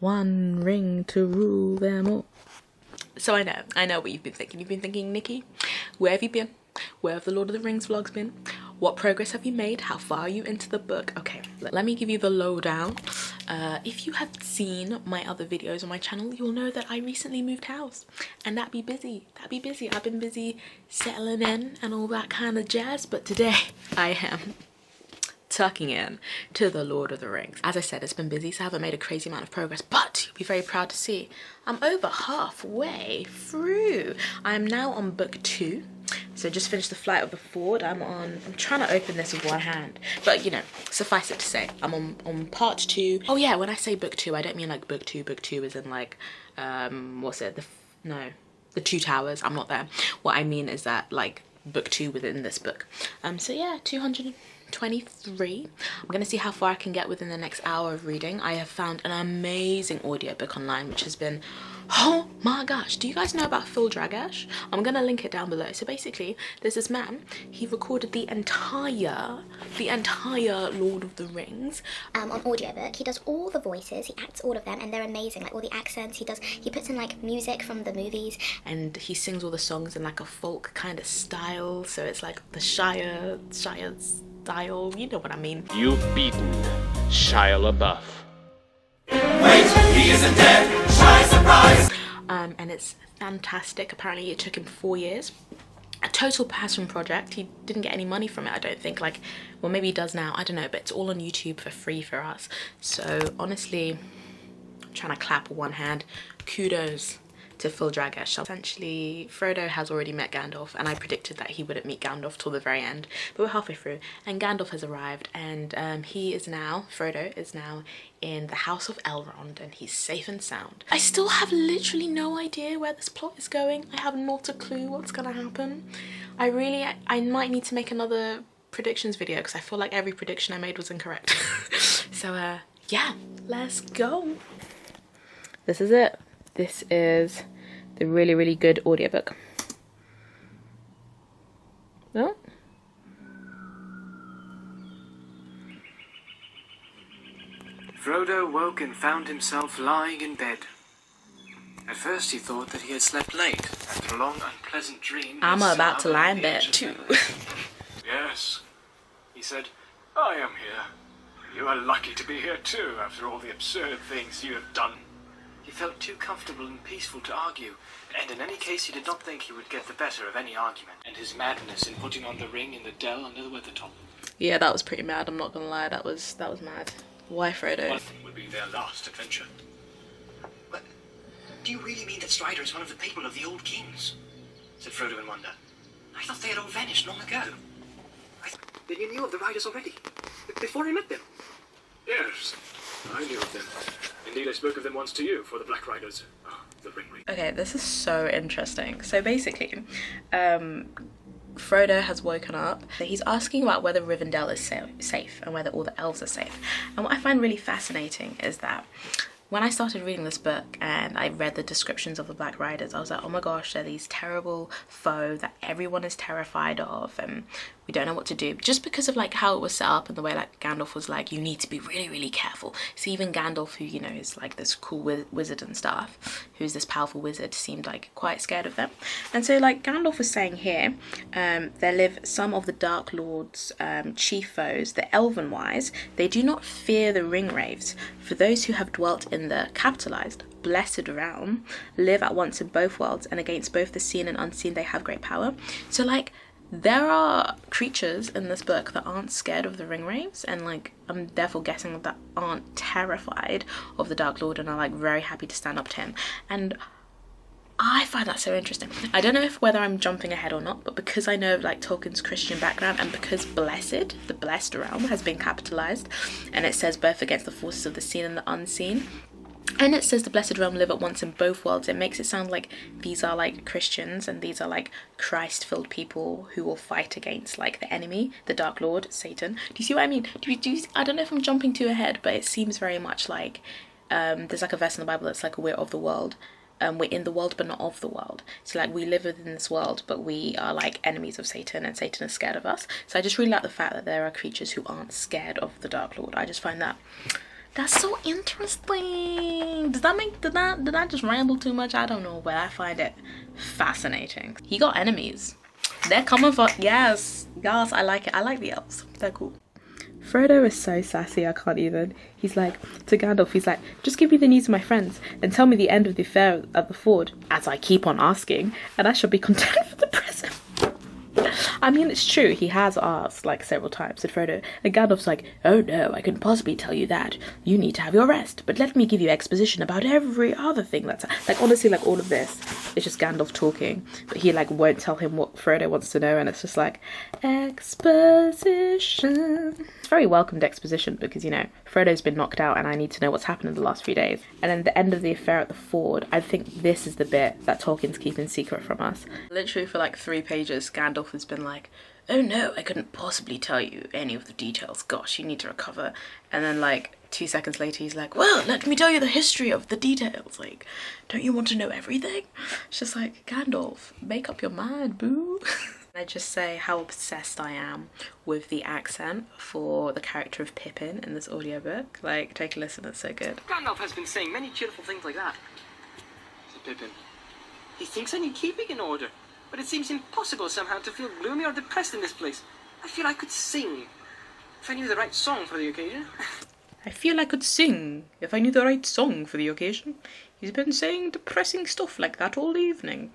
One ring to rule them all. So I know what you've been thinking. You've been thinking, Nikki, where have you been? Where have the Lord of the Rings vlogs been? What progress have you made? How far are you into the book? Okay, let me give you the lowdown. If you have seen my other videos on my channel, you'll know that I recently moved house, and that'd be busy. I've been busy settling in and all that kind of jazz, but today I am tucking in to the Lord of the Rings. As I said, it's been busy, so I haven't made a crazy amount of progress, but you'll be very proud to see I'm over halfway through. I'm now on book 2. So just finished the Flight of the Ford. I'm trying to open this with one hand, but you know, suffice it to say, I'm on part 2. Oh yeah, when I say book 2, I don't mean like book 2 is in like, what's it, the Two Towers. I'm not there. What I mean is that like book 2 within this book. So yeah, 223. I'm gonna see how far I can get within the next hour of reading. I have found an amazing audiobook online, which has been, oh my gosh, do you guys know about Phil Dragash? I'm gonna link it down below. So basically, there's this man, he recorded the entire Lord of the Rings on audiobook. He does all the voices, he acts all of them, and they're amazing. Like all the accents he puts in like music from the movies, and he sings all the songs in like a folk kind of style, so it's like the Shire style, you know what I mean. You've beaten Shia LaBeouf. Wait, he isn't dead! Shy surprise! And it's fantastic. Apparently it took him 4 years. A total passion project. He didn't get any money from it, I don't think. Like, well, maybe he does now, I don't know, but it's all on YouTube for free for us. So honestly, I'm trying to clap with one hand. Kudos to Phil Dragash. Essentially, Frodo has already met Gandalf, and I predicted that he wouldn't meet Gandalf till the very end, but we're halfway through, and Gandalf has arrived, and Frodo is now in the House of Elrond, and he's safe and sound. I still have literally no idea where this plot is going. I have not a clue what's gonna happen. I might need to make another predictions video, because I feel like every prediction I made was incorrect. So yeah, let's go. This is it. This is the really good audiobook. No? Frodo woke and found himself lying in bed. At first he thought that he had slept late after a long unpleasant dream. I'm about to lie in bed too. Yes, he said, I am here. You are lucky to be here too, after all the absurd things you have done. He felt too comfortable and peaceful to argue, and in any case he did not think he would get the better of any argument. And his madness in putting on the ring in the dell under the weathertop. Yeah, that was pretty mad, I'm not gonna lie, that was mad. Why Frodo? One would be their last adventure. But do you really mean that Strider is one of the people of the old kings? Said Frodo in wonder. I thought they had all vanished long ago. Then you knew of the riders already, before I met them. Yes, I knew of them. Indeed, I spoke of them once to you, for the Black Riders. The Ring Raiders. Okay, this is so interesting. So basically, Frodo has woken up. He's asking about whether Rivendell is safe and whether all the elves are safe. And what I find really fascinating is that when I started reading this book and I read the descriptions of the Black Riders, I was like, oh my gosh, they're these terrible foe that everyone is terrified of, and we don't know what to do. Just because of like how it was set up and the way like Gandalf was like, you need to be really careful. So even Gandalf, who, you know, is like this cool wizard and stuff, who's this powerful wizard, seemed like quite scared of them. And so like Gandalf was saying here, there live some of the Dark Lord's chief foes, the Elven wise. They do not fear the ring wraiths, for those who have dwelt in the capitalized blessed realm live at once in both worlds, and against both the seen and unseen they have great power. So like there are creatures in this book that aren't scared of the ring wraiths, and like I'm therefore guessing that aren't terrified of the Dark Lord and are like very happy to stand up to him. And I find that so interesting. I don't know whether I'm jumping ahead or not, but because I know like Tolkien's Christian background, and because blessed, the blessed realm, has been capitalized, and it says both against the forces of the seen and the unseen, and it says the blessed realm live at once in both worlds, it makes it sound like these are like Christians and these are like Christ-filled people who will fight against like the enemy, the Dark Lord, Satan. Do you see what I mean? I don't know if I'm jumping too ahead, but it seems very much like there's like a verse in the Bible that's like, we're of the world. We're in the world but not of the world. So like we live within this world, but we are like enemies of Satan, and Satan is scared of us. So I just really like the fact that there are creatures who aren't scared of the Dark Lord. I just find that that's so interesting. did I just ramble too much? I don't know, but I find it fascinating. He got enemies. They're coming for, yes, I like it. I like the elves. They're cool. Frodo is so sassy, I can't even. He's like, to Gandalf, he's like, just give me the news of my friends and tell me the end of the affair at the ford, as I keep on asking, and I shall be content for the present. I mean, it's true, he has asked, like, several times, said Frodo, and Gandalf's like, oh no, I couldn't possibly tell you that. You need to have your rest, but let me give you exposition about every other thing that's... Like, honestly, like, all of this is just Gandalf talking, but he, like, won't tell him what Frodo wants to know, and it's just like, exposition. It's very welcomed exposition, because, you know, Frodo's been knocked out, and I need to know what's happened in the last few days. And then the end of the affair at the ford, I think this is the bit that Tolkien's keeping secret from us. Literally for, like, 3 pages, Gandalf has been like, oh no, I couldn't possibly tell you any of the details. Gosh, you need to recover. And then like 2 seconds later, he's like, well, let me tell you the history of the details. Like, don't you want to know everything? It's just like, Gandalf, make up your mind, boo. I just say how obsessed I am with the accent for the character of Pippin in this audiobook. Like, take a listen, it's so good. Gandalf has been saying many cheerful things like that, said Pippin. He thinks I need keeping in order. But it seems impossible somehow to feel gloomy or depressed in this place. I feel I could sing if I knew the right song for the occasion. I feel I could sing if I knew the right song for the occasion. He's been saying depressing stuff like that all evening.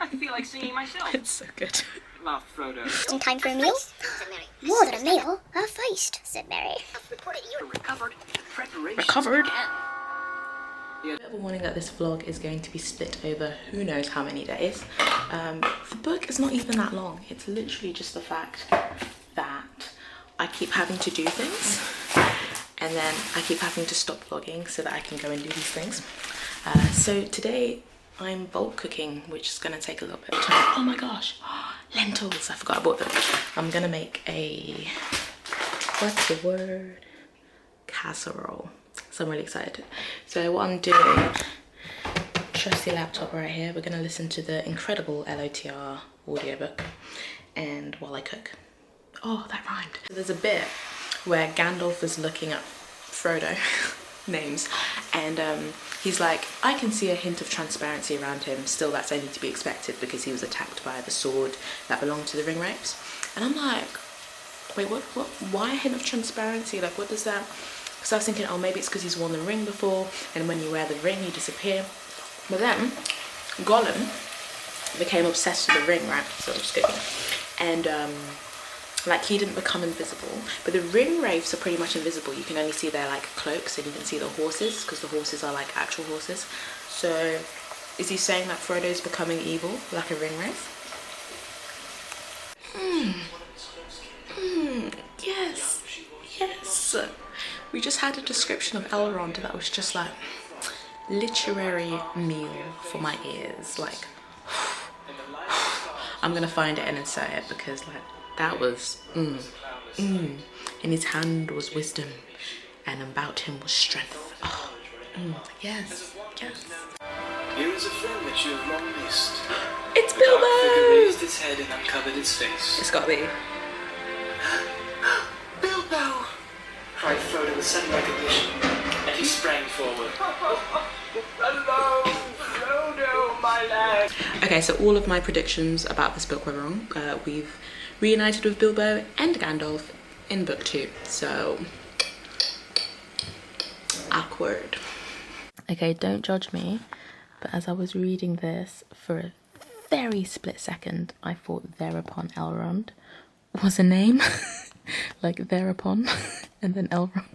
I feel like singing myself. It's so good. Laughed Frodo. In time for a meal? More than a meal, a feast, said Mary. I've reported you recovered. Preparation. Recovered? A bit of a warning that this vlog is going to be split over who knows how many days. The book is not even that long. It's literally just the fact that I keep having to do things and then I keep having to stop vlogging so that I can go and do these things. So today I'm bulk cooking, which is going to take a little bit of time. Oh my gosh, lentils, I forgot I bought them. I'm going to make a, what's the word? Casserole. So I'm really excited. So what I'm doing, trusty laptop right here, we're gonna listen to the incredible LOTR audiobook and while I cook. Oh, that rhymed. There's a bit where Gandalf is looking at Frodo, names, and he's like, I can see a hint of transparency around him, still that's only to be expected because he was attacked by the sword that belonged to the ring wraiths. And I'm like, wait, what, why a hint of transparency? Like, what does that... Because I was thinking, oh, maybe it's because he's worn the ring before, and when you wear the ring, you disappear. But then, Gollum became obsessed with the ring, right? So I'm just kidding. And, like, he didn't become invisible. But the ring wraiths are pretty much invisible. You can only see their, like, cloaks, and you can see the horses, because the horses are, like, actual horses. So, is he saying that Frodo's becoming evil, like a ring wraith? Yes. Yes. We just had a description of Elrond that was just like literary meal for my ears. Like, I'm gonna find it and insert it because like that was in his hand was wisdom and about him was strength. Oh, yes, yes. Here is a friend that you have long missed. It's The dark figure Bilbo! raised its head and uncovered its face. It's gotta be. Bilbo! Cried Frodo with sudden recognition, and he sprang forward. Hello, Frodo, my lad! Okay, so all of my predictions about this book were wrong. We've reunited with Bilbo and Gandalf in book 2, so awkward. Okay, don't judge me, but as I was reading this for a very split second, I thought thereupon Elrond was a name. Like thereupon and then Elrond.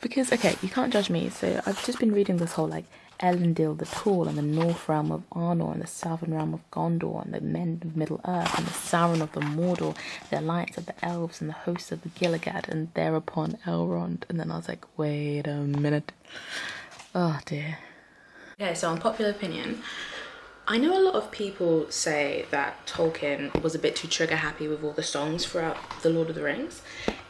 Because, okay, you can't judge me. So I've just been reading this whole like Elendil the Tall and the North Realm of Arnor and the Southern Realm of Gondor and the Men of Middle Earth and the Sauron of the Mordor, the Alliance of the Elves and the hosts of the Gilligad and thereupon Elrond. And then I was like, wait a minute. Oh dear. Okay, so unpopular opinion. I know a lot of people say that Tolkien was a bit too trigger happy with all the songs throughout The Lord of the Rings,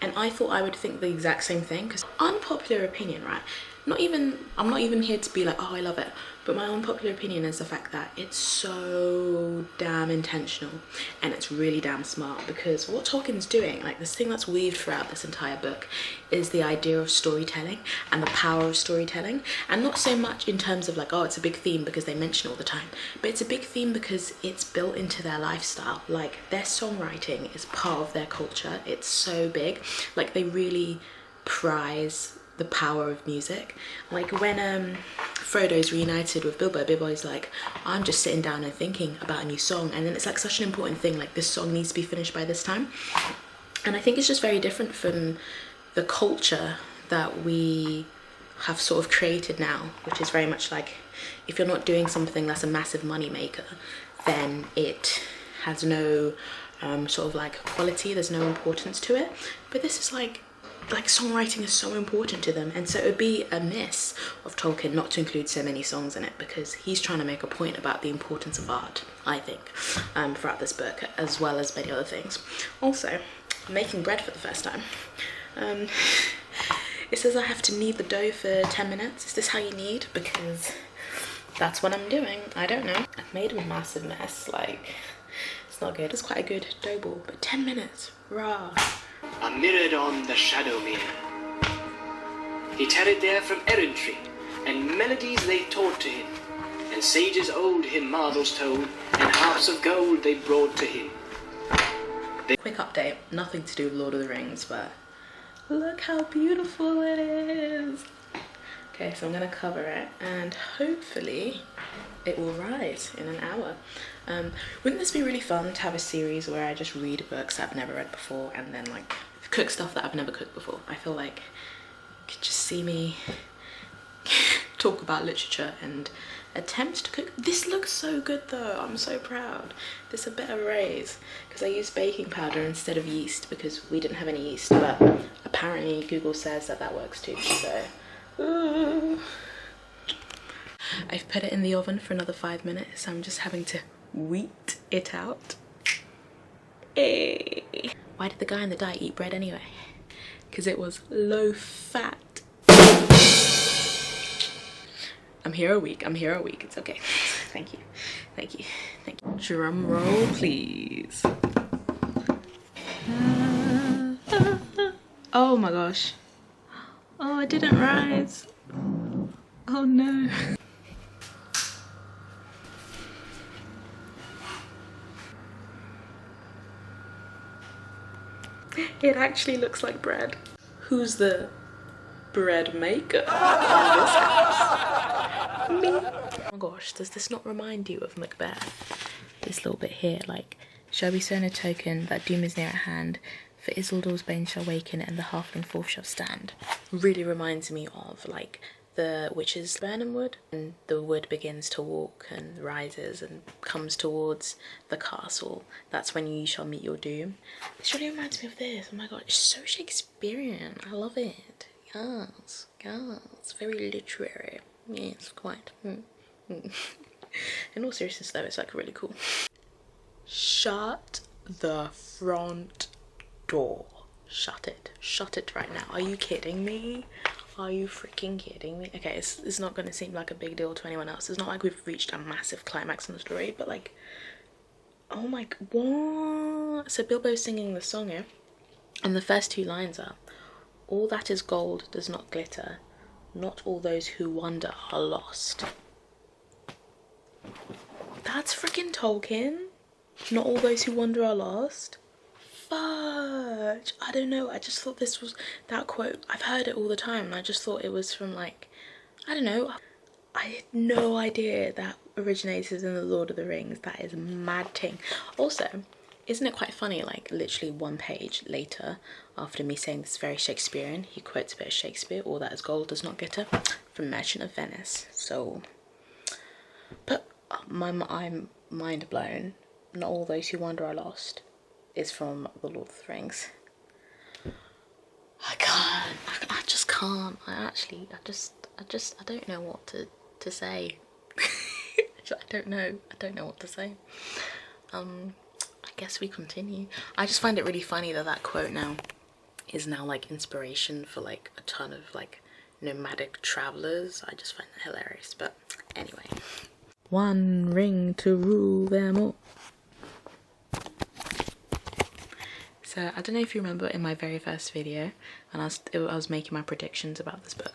and I thought I would think the exact same thing, because unpopular opinion, right? I'm not even here to be like, oh, I love it, but my unpopular opinion is the fact that it's so damn intentional and it's really damn smart, because what Tolkien's doing, like this thing that's weaved throughout this entire book, is the idea of storytelling and the power of storytelling. And not so much in terms of like, oh, it's a big theme because they mention it all the time, but it's a big theme because it's built into their lifestyle. Like their songwriting is part of their culture. It's so big. Like they really prize the power of music. Like when Frodo's reunited with Bilbo's like, I'm just sitting down and thinking about a new song, and then it's like such an important thing, like this song needs to be finished by this time. And I think it's just very different from the culture that we have sort of created now, which is very much like, if you're not doing something that's a massive money maker, then it has no sort of like quality, there's no importance to it. But this is like songwriting is so important to them, and so it would be a miss of Tolkien not to include so many songs in it, because he's trying to make a point about the importance of art, I think, throughout this book, as well as many other things. Also, making bread for the first time. It says I have to knead the dough for 10 minutes. Is this how you knead? Because that's what I'm doing. I don't know. I've made a massive mess. Like, it's not good. It's quite a good dough ball, but 10 minutes, rah. Are mirrored on the shadow mirror. He tarried there from errantry, and melodies they taught to him, and sages old him marvels told, and harps of gold they brought to him. Quick update, nothing to do with Lord of the Rings, but look how beautiful it is. Okay, so I'm gonna cover it, and hopefully it will rise in an hour. Wouldn't this be really fun to have a series where I just read books that I've never read before, and then like cook stuff that I've never cooked before? I feel like you could just see me talk about literature and attempt to cook. This looks so good though, I'm so proud. This is a bit of a raise, because I used baking powder instead of yeast because we didn't have any yeast, but apparently Google says that that works too, so I've put it in the oven for another 5 minutes, so I'm just having to wheat it out. Hey. Why did the guy on the diet eat bread anyway? Because it was low fat. I'm here a week, it's okay. Thank you, thank you, thank you. Drum roll, please. Oh my gosh. Oh, it didn't rise. Oh no. It actually looks like bread. Who's the bread maker in this house? Me. Oh my gosh, does this not remind you of Macbeth? This little bit here, like, shall we sown a token that doom is near at hand, for Isildur's bane shall waken and the halfling forth shall stand. Really reminds me of like the witch's Burnham Wood, and the wood begins to walk and rises and comes towards the castle. That's when you shall meet your doom. This really reminds me of this. Oh my god, it's so Shakespearean. I love it. Yes, yes, very literary. Yes, quite. In all seriousness though, it's like really cool. Shut the front door. Shut it right now. Are you kidding me? Are you freaking kidding me? Okay, it's not going to seem like a big deal to anyone else. It's not like we've reached a massive climax in the story, but like, oh my, what? So Bilbo's singing the song here, and the first two lines are, all that is gold does not glitter, not all those who wander are lost. That's freaking Tolkien. Not all those who wander are lost. Fudge. I don't know, I just thought this was that quote. I've heard it all the time and I just thought it was from like, I don't know. I had no idea that originated in the Lord of the Rings. That is mad ting. Also, isn't it quite funny, like literally one page later, after me saying this very Shakespearean, he quotes a bit of Shakespeare, all that is gold does not glitter, from Merchant of Venice. So, but I'm mind blown. Not all those who wander are lost is from the Lord of the Rings. I just can't. I don't know what to say. I don't know what to say. I guess we continue. I just find it really funny that that quote now is now like inspiration for like a ton of like nomadic travelers. I just find that hilarious. But anyway, one ring to rule them all. So I don't know if you remember in my very first video when I was making my predictions about this book,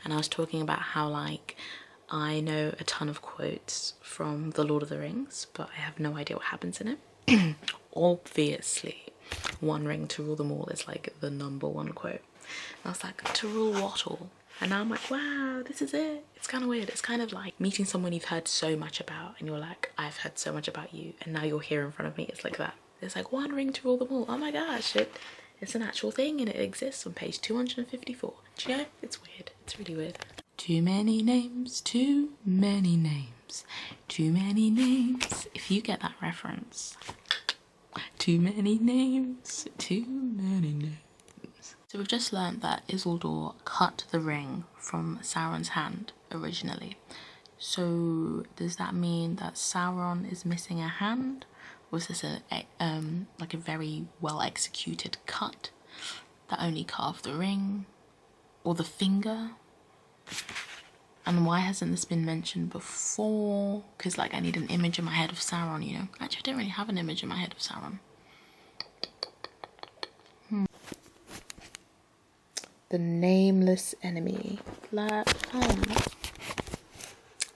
and I was talking about how like I know a ton of quotes from The Lord of the Rings, but I have no idea what happens in it. Obviously, one ring to rule them all is like the #1 quote. And I was like, to rule what all? And now I'm like, wow, this is it. It's kind of weird. It's kind of like meeting someone you've heard so much about and you're like, I've heard so much about you, and now you're here in front of me. It's like that. It's like one ring to rule them all. Oh my gosh, it's an actual thing and it exists on page 254. Do you know? It's weird. It's really weird. Too many names, too many names, too many names. If you get that reference. Too many names, too many names. So we've just learned that Isildur cut the ring from Sauron's hand originally. So does that mean that Sauron is missing a hand? Was this like a very well executed cut that only cut off the ring or the finger? And why hasn't this been mentioned before? Because like I need an image in my head of Sauron, you know. Actually, I don't really have an image in my head of Sauron. The nameless enemy. Like,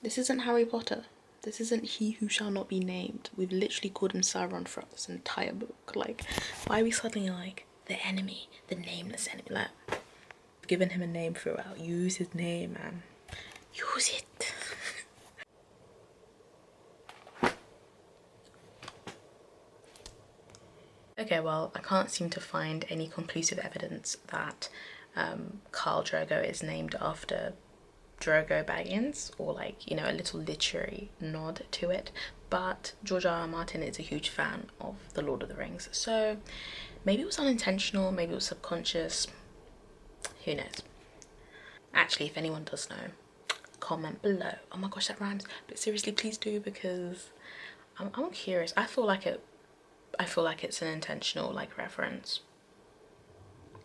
this isn't Harry Potter. This isn't He Who Shall Not Be Named. We've literally called him Sauron throughout this entire book. Like, why are we suddenly like, the enemy, the nameless enemy? Like, we've given him a name throughout. Use his name, man. Use it. Okay, well, I can't seem to find any conclusive evidence that Khal Drogo is named after Drogo Baggins, or like, you know, a little literary nod to it, but George R.R. Martin is a huge fan of The Lord of the Rings, so maybe it was unintentional, maybe it was subconscious, who knows. Actually, if anyone does know, comment below. Oh my gosh, that rhymes. But seriously, please do, because I'm curious. I feel like it's an intentional like reference,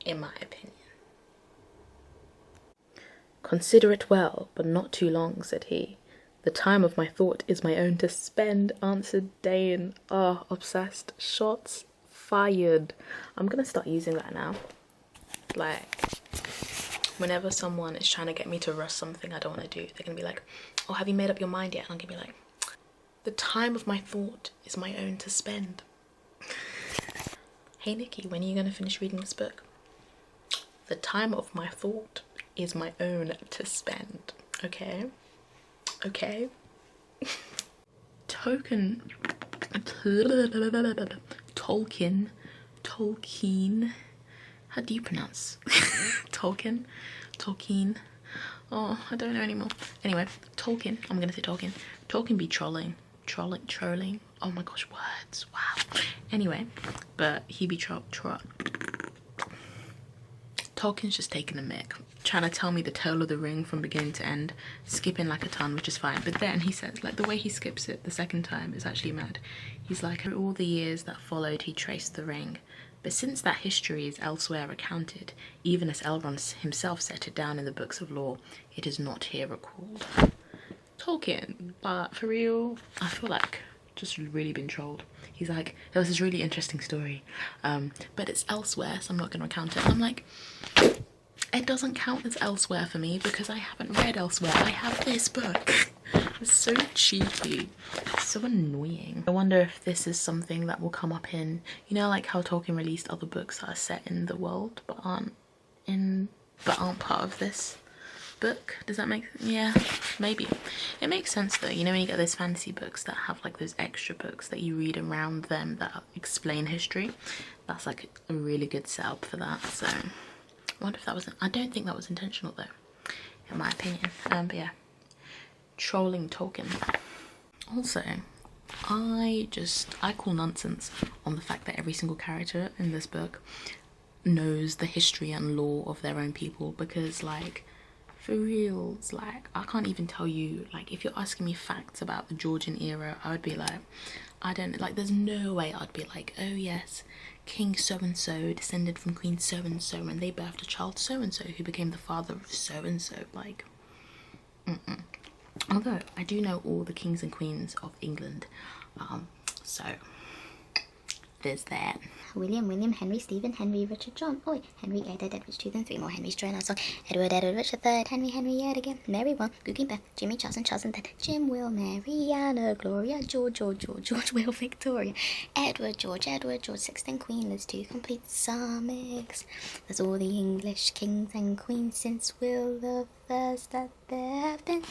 in my opinion. Consider it well, but not too long, said he. The time of my thought is my own to spend, answered Dane. Ah, obsessed. Shots fired. I'm gonna start using that now. Like, whenever someone is trying to get me to rush something I don't want to do, they're gonna be like, oh, have you made up your mind yet? And I'm gonna be like, the time of my thought is my own to spend. Hey Nikki, when are you gonna finish reading this book? The time of my thought is my own to spend. Okay? Okay? Tolkien. How do you pronounce? Tolkien? Oh, I don't know anymore. Anyway, Tolkien. I'm gonna say Tolkien. Tolkien be trolling. Trolling. Oh my gosh, words. Wow. Anyway, but he be Tolkien's just taking a mick, trying to tell me the tale of the ring from beginning to end, skipping like a ton, which is fine. But then he says, like, the way he skips it the second time is actually mad. He's like, all the years that followed, he traced the ring. But since that history is elsewhere recounted, even as Elrond himself set it down in the books of lore, it is not here recalled. Tolkien, but for real, I feel like just really been trolled. He's like, there was this really interesting story, but it's elsewhere, so I'm not going to recount it. And I'm like, it doesn't count as elsewhere for me because I haven't read elsewhere. I have this book. It's so cheeky. It's so annoying. I wonder if this is something that will come up in, you know, like how Tolkien released other books that are set in the world but aren't part of this book. Does that make sense? Yeah, maybe. It makes sense though, you know, when you get those fantasy books that have like those extra books that you read around them that explain history, that's like a really good setup for that. So I wonder if that was, I don't think that was intentional though, in my opinion. But yeah, trolling Tolkien. Also, I call nonsense on the fact that every single character in this book knows the history and lore of their own people, because like, for real, it's like, I can't even tell you, like, if you're asking me facts about the Georgian era, I would be like, I don't, like, there's no way I'd be like, oh yes, King so-and-so descended from Queen so-and-so, and they birthed a child so-and-so who became the father of so-and-so. Like, although I do know all the kings and queens of England, so there's that. William, Henry, Stephen, Henry, Richard, John, Oi, Henry, Edward, 2, then 3 more Henrys join us on Edward, Richard III, Henry, yet again, Mary, Will, Googie, Beth, Jimmy, Charles, and then Jim, Will, Mary, Anna, Gloria, George, Will, Victoria, Edward, George, 6, then Queen Liz, 2 complete summix. There's all the English kings and queens since Will the First that there have been.